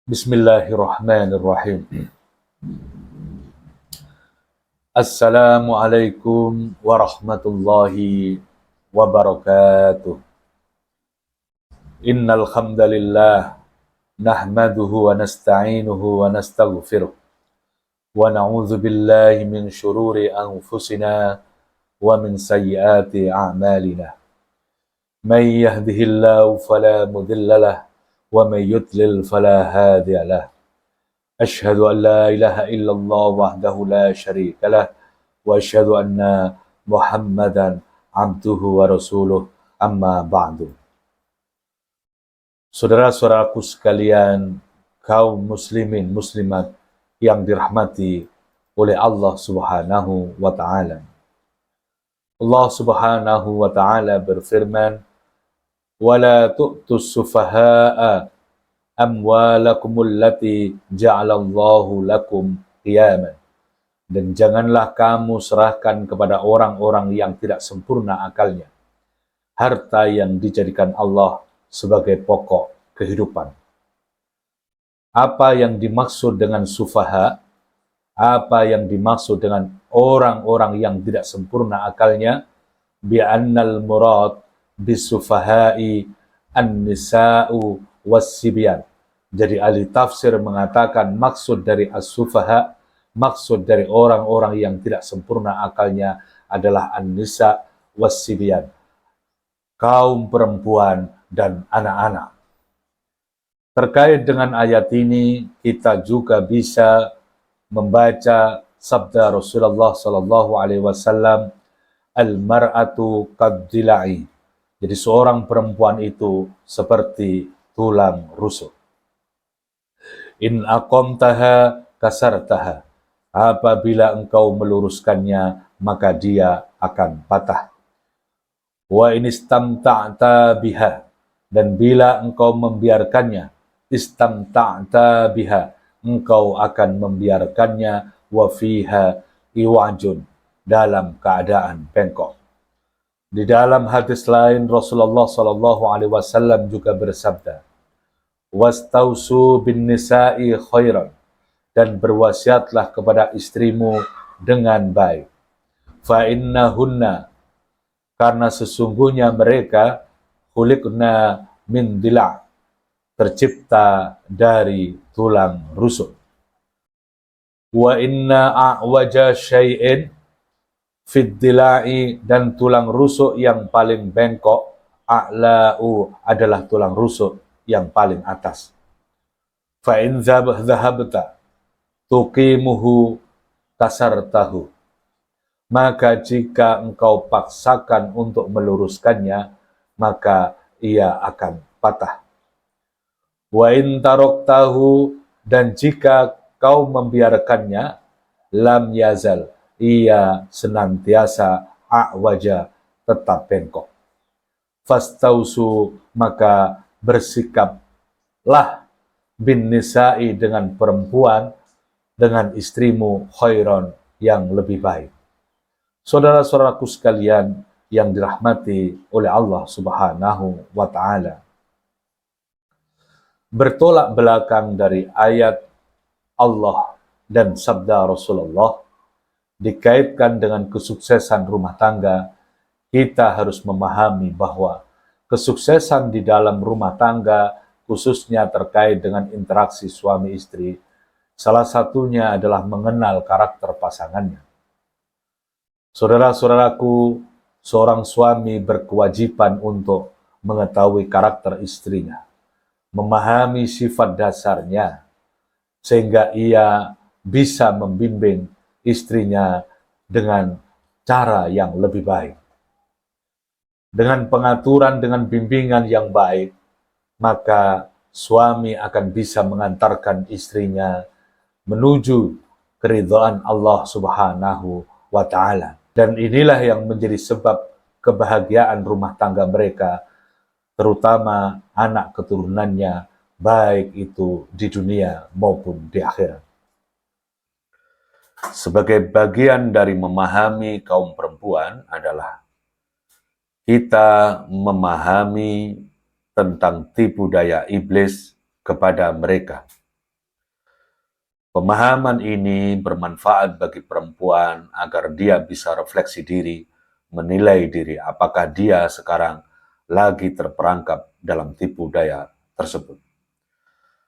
Bismillahirrahmanirrahim. Assalamualaikum warahmatullahi wabarakatuh. Innal hamdalillah nahmaduhu wa nasta'inuhu wa nastaghfiruh wa na'udzu billahi min syururi anfusina wa min sayyiati a'malina. May yahdihillahu fala mudilla lahu wa may yudlil fala hadiya lahu. أشهد أن لا إله إلا الله وحده لا شريك له وأشهد أن محمدا عبده ورسوله أما بعد. Saudara-saudaraku sekalian, kaum muslimin muslimat yang dirahmati oleh Allah Subhanahu wa taala. Allah Subhanahu wa taala berfirman, "Wala tu'tus sufaha'a amwalakumul lati ja'alallahu lakum qiyaman." Dan janganlah kamu serahkan kepada orang-orang yang tidak sempurna akalnya harta yang dijadikan Allah sebagai pokok kehidupan. Apa yang dimaksud dengan sufaha? Apa yang dimaksud dengan orang-orang yang tidak sempurna akalnya? Bi'annal murad bisufahai an-nisa'u was-sibyan. Jadi ahli tafsir mengatakan maksud dari as-sufaha, maksud dari orang-orang yang tidak sempurna akalnya adalah an-nisa was-sibyan, kaum perempuan dan anak-anak. Terkait dengan ayat ini, kita juga bisa membaca sabda Rasulullah sallallahu alaihi wasallam, al-mar'atu qad-dila'i. Jadi seorang perempuan itu seperti tulang rusuk. In aqamtaha kasartaha. Apabila engkau meluruskannya, maka dia akan patah. Wa in istamta'ta biha. Dan bila engkau membiarkannya, istamta'ta biha, engkau akan membiarkannya, wa fiha iwajun, dalam keadaan bengkok. Di dalam hadis lain, Rasulullah sallallahu alaihi wasallam juga bersabda, "Wastausu bin nisa'i khairan." Dan berwasiatlah kepada istrimu dengan baik. Fa innahunna, karena sesungguhnya mereka, khuliqna min dila', tercipta dari tulang rusuk. Wa inna a'waja syai'in fid dila'i, dan tulang rusuk yang paling bengkok, a'la'u, adalah tulang rusuk yang paling atas. Fa in dhahabta tuqimuhu kasartahu. Maka jika engkau paksakan untuk meluruskannya, maka ia akan patah. Wa in taraktahu, dan jika kau membiarkannya, lam yazal, ia senantiasa a'waja, tetap bengkok. Fastausu, maka bersikaplah bin nisa'i, dengan perempuan, dengan istrimu, khairon, yang lebih baik. Saudara-saudaraku sekalian yang dirahmati oleh Allah Subhanahu wa taala, bertolak belakang dari ayat Allah dan sabda Rasulullah dikaitkan dengan kesuksesan rumah tangga, kita harus memahami bahwa kesuksesan di dalam rumah tangga, khususnya terkait dengan interaksi suami istri, salah satunya adalah mengenal karakter pasangannya. Saudara-saudaraku, seorang suami berkewajiban untuk mengetahui karakter istrinya, memahami sifat dasarnya, sehingga ia bisa membimbing istrinya dengan cara yang lebih baik. Dengan pengaturan, dengan bimbingan yang baik, maka suami akan bisa mengantarkan istrinya menuju keridhaan Allah Subhanahu wa taala. Dan inilah yang menjadi sebab kebahagiaan rumah tangga mereka, terutama anak keturunannya, baik itu di dunia maupun di akhirat. Sebagai bagian dari memahami kaum perempuan adalah kita memahami tentang tipu daya iblis kepada mereka. Pemahaman ini bermanfaat bagi perempuan agar dia bisa refleksi diri, menilai diri apakah dia sekarang lagi terperangkap dalam tipu daya tersebut.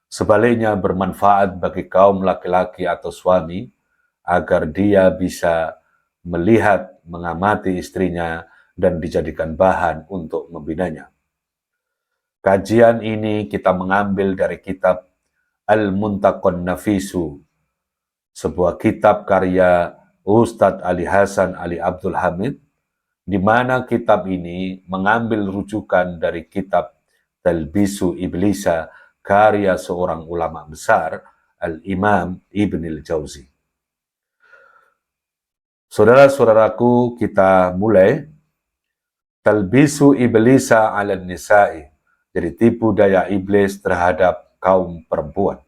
Sebaliknya bermanfaat bagi kaum laki-laki atau suami agar dia bisa melihat, mengamati istrinya dan dijadikan bahan untuk membinanya. Kajian ini kita mengambil dari kitab Al-Muntaqon Nafisu, sebuah kitab karya Ustadz Ali Hasan Ali Abdul Hamid, di mana kitab ini mengambil rujukan dari kitab Talbisu Iblisa karya seorang ulama besar, Al-Imam Ibnul Jauzi. Saudara-saudaraku, kita mulai. Talbisu Iblisa ala nisa'i, jadi tipu daya iblis terhadap kaum perempuan.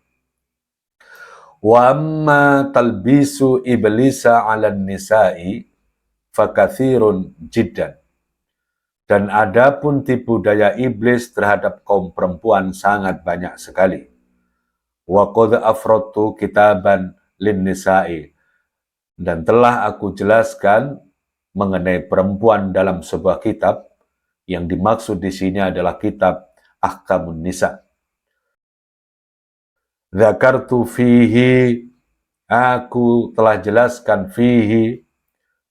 Wa amma talbisu iblisa ala nisa'i fakathirun jiddan. Dan adapun tipu daya iblis terhadap kaum perempuan sangat banyak sekali. Wa qad afradtu kitaban lin nisa'i, dan telah aku jelaskan mengenai perempuan dalam sebuah kitab. Yang dimaksud di sini adalah kitab Ahkamun Nisa. Dzakartu fihi, aku telah jelaskan fihi,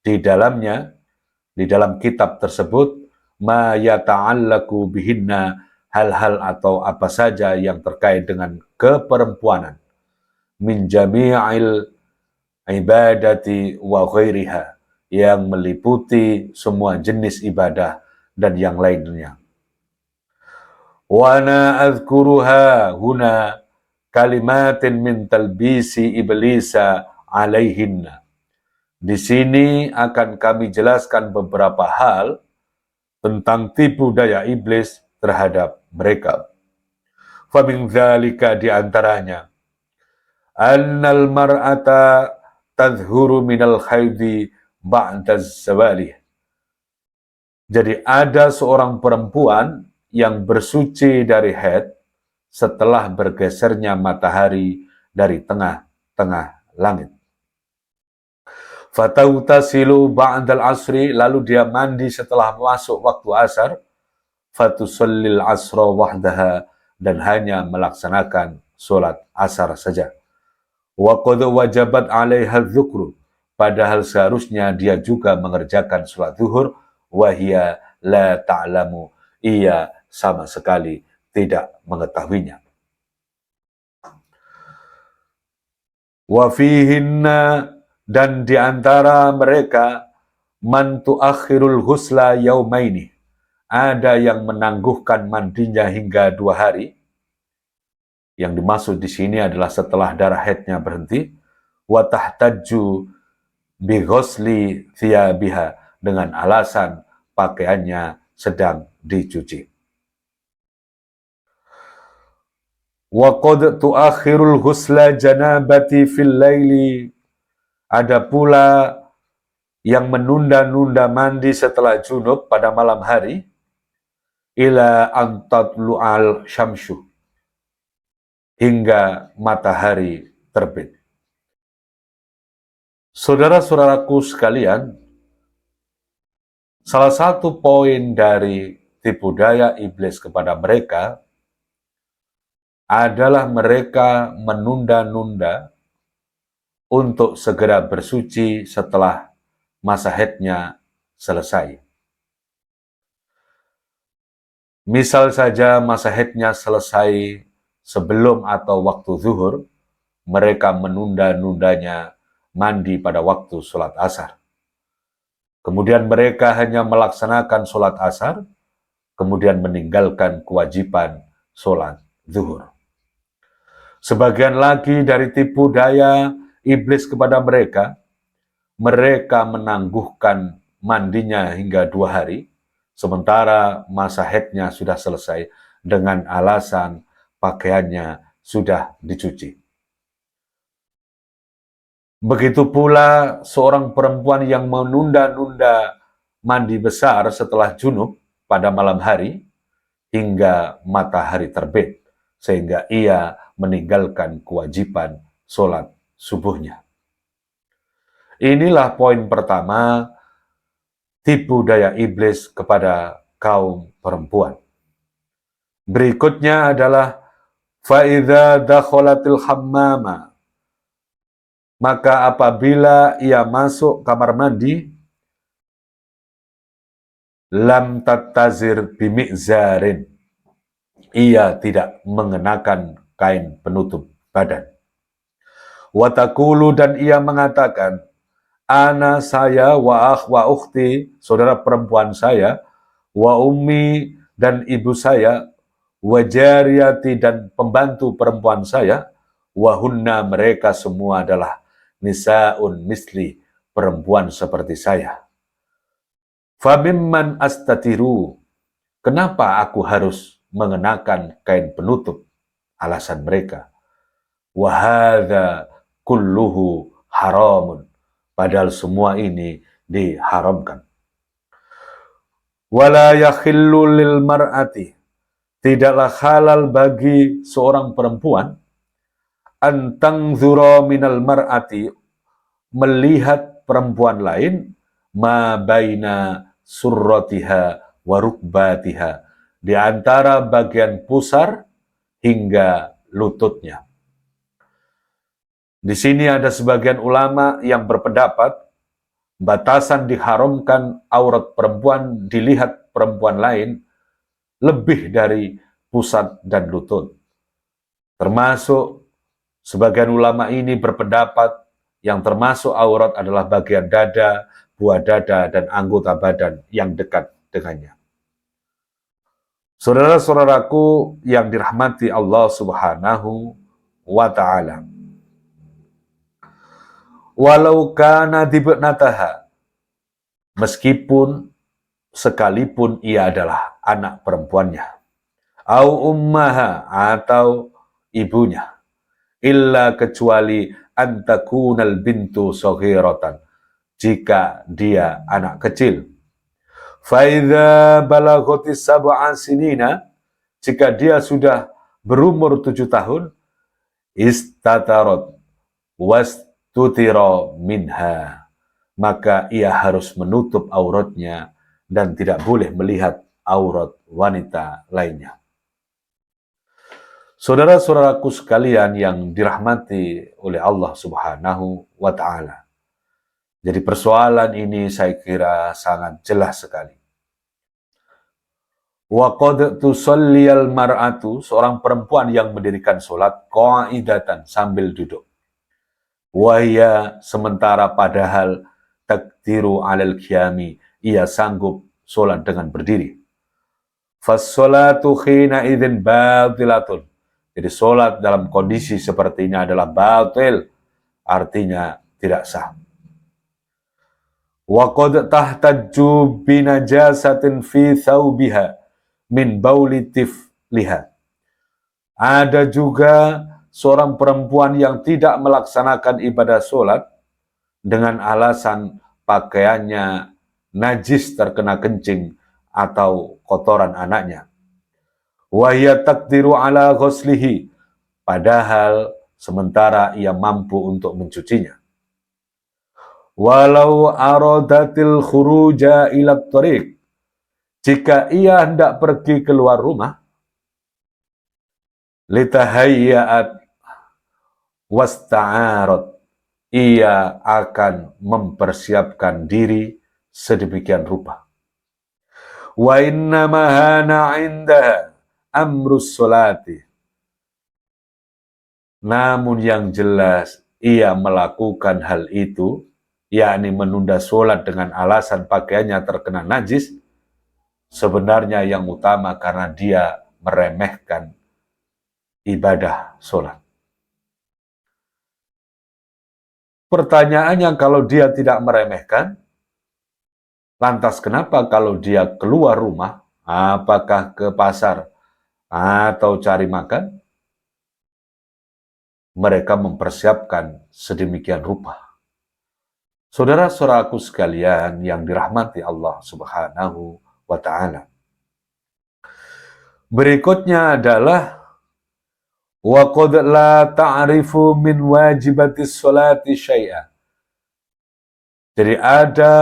di dalamnya, di dalam kitab tersebut, ma yata'allaku bihinna, hal-hal atau apa saja yang terkait dengan keperempuanan, min jami'il ibadati wa ghairiha, yang meliputi semua jenis ibadah dan yang lainnya. Wa ana azkuruha huna kalimatin min talbisi iblisa alaihinna. Di sini akan kami jelaskan beberapa hal tentang tipu daya iblis terhadap mereka. Fa min dzalika, di antaranya, annal mar'ata tadhhuru minal haidhi ba'da zawalih. Jadi ada seorang perempuan yang bersuci dari haid setelah bergesernya matahari dari tengah-tengah langit. Fatautasilu ba'dal asri, lalu dia mandi setelah masuk waktu asar. Fatusallil asra wahdaha, dan hanya melaksanakan sholat asar saja. Wa qad wajabat 'alaiha dzukru, padahal seharusnya dia juga mengerjakan sholat zuhur. Wahia la ta'lamu, ia sama sekali tidak mengetahuinya. Wa fihinna, dan di antara mereka, man tuakhirul ghusla yaumaini, ada yang menangguhkan mandinya hingga 2 hari. Yang dimaksud di sini adalah setelah darah haidnya berhenti. Wa tahtajju bi ghusli thiyabiha, dengan alasan pakaiannya sedang dicuci. Wa qad tuakhirul ghusla janabati fil laili, ada pula yang menunda-nunda mandi setelah junub pada malam hari, ila an tatlu'al syamsu, hingga matahari terbit. Saudara-saudaraku sekalian, salah satu poin dari tipu daya iblis kepada mereka adalah mereka menunda-nunda untuk segera bersuci setelah masa haidnya selesai. Misal saja masa haidnya selesai sebelum atau waktu zuhur, mereka menunda-nundanya mandi pada waktu sholat asar. Kemudian mereka hanya melaksanakan sholat asar, kemudian meninggalkan kewajiban sholat zuhur. Sebagian lagi dari tipu daya iblis kepada mereka, mereka menangguhkan mandinya hingga 2 hari, sementara masa haidnya sudah selesai dengan alasan pakaiannya sudah dicuci. Begitu pula seorang perempuan yang menunda-nunda mandi besar setelah junub pada malam hari hingga matahari terbit, sehingga ia meninggalkan kewajiban sholat subuhnya. Inilah poin pertama, tipu daya iblis kepada kaum perempuan. Berikutnya adalah fa'idha dakholatil hammama, maka apabila ia masuk kamar mandi, lam tattazir bimi'zarin, ia tidak mengenakan kain penutup badan. Watakulu, dan ia mengatakan, ana saya wa ukhti, saudara perempuan saya, wa ummi, dan ibu saya, wa jariyati, dan pembantu perempuan saya, wa hunna, mereka semua adalah nisaun misli, perempuan seperti saya. Famimman astatiru, kenapa aku harus mengenakan kain penutup? Alasan mereka, wa hadza kulluhu haramun, padahal semua ini diharamkan. Wala yakhillu lil mar'ati, tidaklah halal bagi seorang perempuan, an tangzura minal mar'ati, melihat perempuan lain, ma baina surratiha wa rukbatiha, di antara bagian pusar hingga lututnya. Di sini ada sebagian ulama yang berpendapat batasan diharamkan aurat perempuan dilihat perempuan lain lebih dari pusat dan lutut. Termasuk sebagian ulama ini berpendapat yang termasuk aurat adalah bagian dada, buah dada, dan anggota badan yang dekat dengannya. Saudara-saudaraku yang dirahmati Allah Subhanahu wa Ta'ala, walau kana dibnataha, meskipun sekalipun ia adalah anak perempuannya, au ummaha, atau ibunya, illa, kecuali antakunal bintu saghiratan, jika dia anak kecil. Faidha balagotis sab'a sinina, jika dia sudah berumur 7 tahun, istatarat wastutira minha, maka ia harus menutup auratnya dan tidak boleh melihat aurat wanita lainnya. Saudara-saudaraku sekalian yang dirahmati oleh Allah Subhanahu wa Ta'ala, jadi persoalan ini saya kira sangat jelas sekali. Wa qad tusalliyal mar'atu, seorang perempuan yang mendirikan sholat qa'idatan, sambil duduk. Wahya, sementara padahal takdiru alal qiyami, ia sanggup sholat dengan berdiri. Fas-sholatu khina idzin batilatun, jadi sholat dalam kondisi seperti ini adalah batil, artinya tidak sah. Wa qad tahtajju binajasatin fi thawbiha min bauli tifliha. Ada juga seorang perempuan yang tidak melaksanakan ibadah sholat dengan alasan pakaiannya najis terkena kencing atau kotoran anaknya. Wa hiya taqdiru ala ghuslihi, padahal sementara ia mampu untuk mencucinya. Walau aradatil khuruja ila tariq, jika ia hendak pergi keluar rumah, litahayyat wasta'arat, ia akan mempersiapkan diri sedemikian rupa. Wa inna mahana indaha amrus sholati, namun yang jelas ia melakukan hal itu, yakni menunda sholat dengan alasan pakaiannya terkena najis, sebenarnya yang utama karena dia meremehkan ibadah sholat. Pertanyaannya, kalau dia tidak meremehkan, lantas kenapa kalau dia keluar rumah, apakah ke pasar atau cari makan, mereka mempersiapkan sedemikian rupa? Saudara-saudaraku sekalian yang dirahmati Allah Subhanahu wa Ta'ala, berikutnya adalah wa qad la ta'rifu min wajibatis sholati syai'a. Jadi ada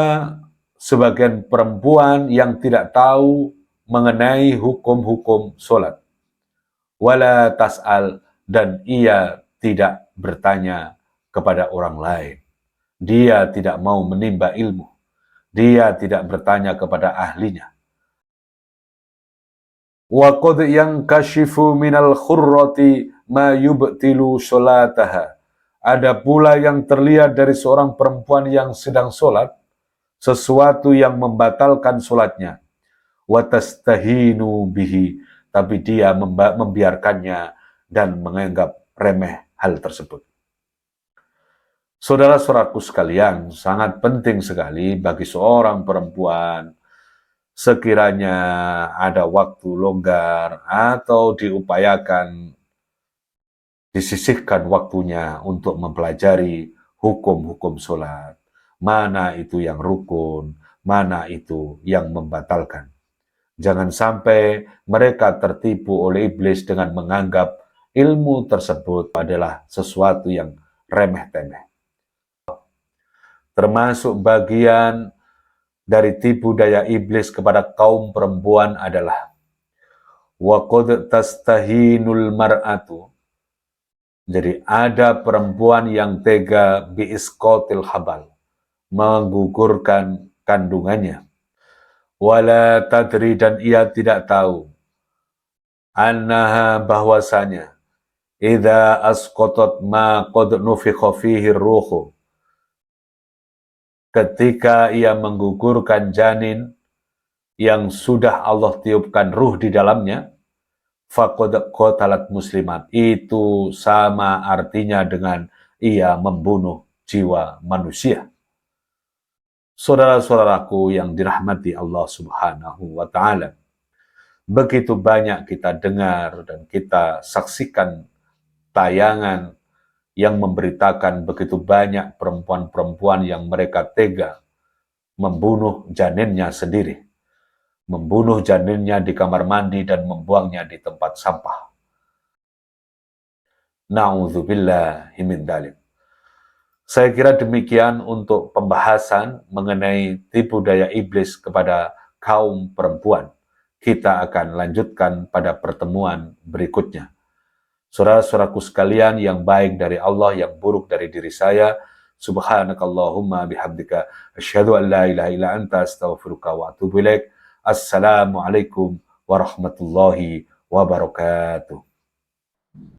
sebagian perempuan yang tidak tahu mengenai hukum-hukum sholat. Wala tas'al, dan ia tidak bertanya kepada orang lain. Dia tidak mau menimba ilmu. Dia tidak bertanya kepada ahlinya. Wa qad yankashifu minal khurrati ma yubtilu sholataha. Ada pula yang terlihat dari seorang perempuan yang sedang sholat, sesuatu yang membatalkan sholatnya. Wa tastahinu bihi, tapi dia membiarkannya dan menganggap remeh hal tersebut. Saudara-saudaraku sekalian, sangat penting sekali bagi seorang perempuan sekiranya ada waktu longgar atau diupayakan disisihkan waktunya untuk mempelajari hukum-hukum sholat. Mana itu yang rukun, mana itu yang membatalkan. Jangan sampai mereka tertipu oleh iblis dengan menganggap ilmu tersebut adalah sesuatu yang remeh-temeh. Termasuk bagian dari tipu daya iblis kepada kaum perempuan adalah wa qad tastahinul mar'atu. Jadi ada perempuan yang tega biisqatil habal, menggugurkan kandungannya. Wala tadri, dan ia tidak tahu, annaha, bahwasanya, idza asqatat ma qad nufikha fihi ruhu, ketika ia menggugurkan janin yang sudah Allah tiupkan ruh di dalamnya, faqad qatalat muslimat, itu sama artinya dengan ia membunuh jiwa manusia. Saudara-saudaraku yang dirahmati Allah Subhanahu wa ta'ala, begitu banyak kita dengar dan kita saksikan tayangan yang memberitakan begitu banyak perempuan-perempuan yang mereka tega membunuh janinnya sendiri, membunuh janinnya di kamar mandi dan membuangnya di tempat sampah. Na'udzubillahi min dzalik. Saya kira demikian untuk pembahasan mengenai tipu daya iblis kepada kaum perempuan. Kita akan lanjutkan pada pertemuan berikutnya. Saudara-saudaraku sekalian yang baik dari Allah, yang buruk dari diri saya, subhanakallahumma bihamdika, asyhadu an la ilaha illa anta, astaghfiruka wa atubu ilaik. Assalamualaikum warahmatullahi wabarakatuh.